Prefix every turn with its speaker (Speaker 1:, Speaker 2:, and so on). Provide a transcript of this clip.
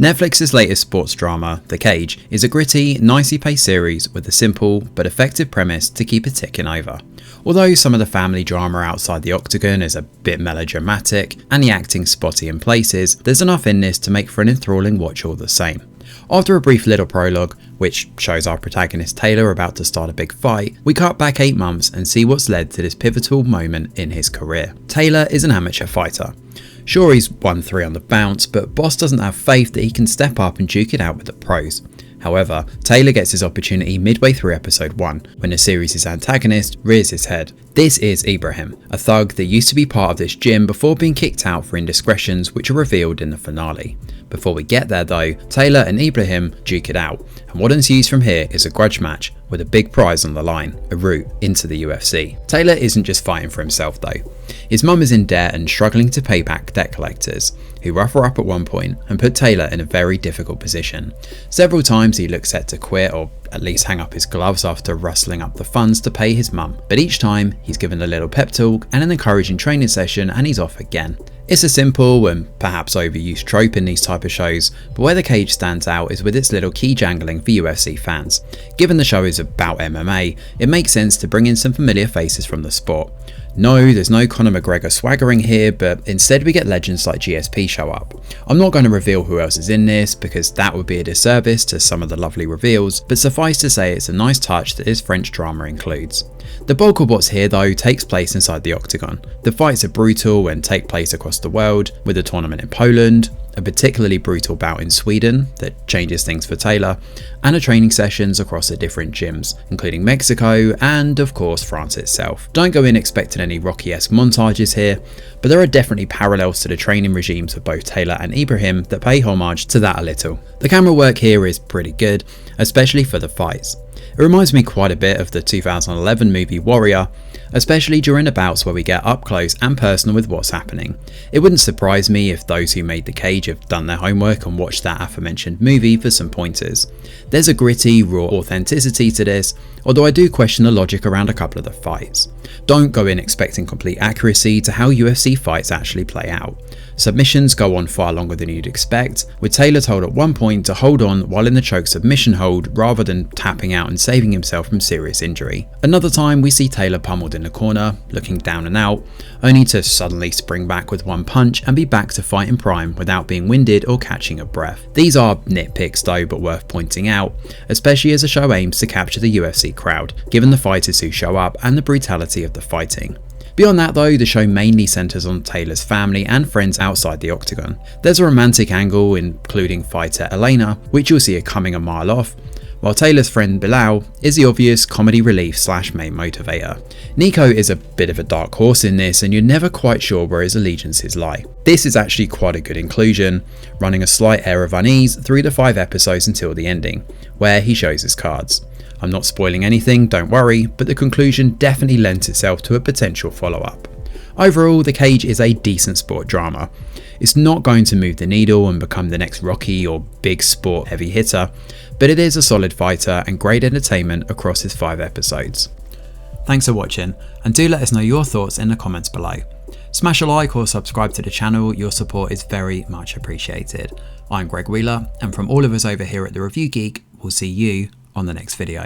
Speaker 1: Netflix's latest sports drama, The Cage, is a gritty, nicely paced series with a simple but effective premise to keep it ticking over. Although some of the family drama outside the octagon is a bit melodramatic and the acting spotty in places, there's enough in this to make for an enthralling watch all the same. After a brief little prologue, which shows our protagonist Taylor about to start a big fight, we cut back 8 months and see what's led to this pivotal moment in his career. Taylor is an amateur fighter. Sure, he's won 3 on the bounce, but Boss doesn't have faith that he can step up and duke it out with the pros. However, Taylor gets his opportunity midway through episode 1, when the series' antagonist rears his head. This is Ibrahim, a thug that used to be part of this gym before being kicked out for indiscretions which are revealed in the finale. Before we get there though, Taylor and Ibrahim duke it out, and what ensues from here is a grudge match with a big prize on the line, a route into the UFC. Taylor isn't just fighting for himself though. His mum is in debt and struggling to pay back debt collectors, who rough her up at one point and put Taylor in a very difficult position. Several times he looks set to quit or at least hang up his gloves after rustling up the funds to pay his mum, but each time he's given a little pep talk and an encouraging training session and he's off again. It's a simple and perhaps overused trope in these type of shows, but where The Cage stands out is with its little key jangling for UFC fans. Given the show is about MMA, it makes sense to bring in some familiar faces from the sport. No, there's no Conor McGregor swaggering here, but instead we get legends like GSP show up. I'm not going to reveal who else is in this because that would be a disservice to some of the lovely reveals, but suffice to say it's a nice touch that this French drama includes. The bulk of what's here though takes place inside the octagon. The fights are brutal and take place across the world, with a tournament in Poland, a particularly brutal bout in Sweden that changes things for Taylor, and a training sessions across the different gyms, including Mexico and of course France itself. Don't go in expecting any Rocky-esque montages here, but there are definitely parallels to the training regimes of both Taylor and Ibrahim that pay homage to that a little. The camera work here is pretty good, especially for the fights. It reminds me quite a bit of the 2011 movie Warrior, especially during the bouts where we get up close and personal with what's happening. It wouldn't surprise me if those who made The Cage have done their homework and watched that aforementioned movie for some pointers. There's a gritty, raw authenticity to this, although I do question the logic around a couple of the fights. Don't go in expecting complete accuracy to how UFC fights actually play out. Submissions go on far longer than you'd expect, with Taylor told at one point to hold on while in the choke submission hold rather than tapping out and saving himself from serious injury. Another time we see Taylor pummeled in the corner, looking down and out, only to suddenly spring back with one punch and be back to fight in prime without being winded or catching a breath. These are nitpicks though, but worth pointing out, especially as the show aims to capture the UFC crowd, given the fighters who show up and the brutality of the fighting. Beyond that though, the show mainly centres on Taylor's family and friends outside the octagon. There's a romantic angle including fighter Elena, which you'll see coming a mile off, while Taylor's friend Bilal is the obvious comedy relief / main motivator. Nico is a bit of a dark horse in this and you're never quite sure where his allegiances lie. This is actually quite a good inclusion, running a slight air of unease through the 5 episodes until the ending, where he shows his cards. I'm not spoiling anything, don't worry, but the conclusion definitely lends itself to a potential follow-up. Overall, The Cage is a decent sport drama. It's not going to move the needle and become the next Rocky or big sport heavy hitter, but it is a solid fighter and great entertainment across his 5 episodes. Thanks for watching, and do let us know your thoughts in the comments below. Smash a like or subscribe to the channel, your support is very much appreciated. I'm Greg Wheeler, and from all of us over here at The Review Geek, we'll see you on the next video.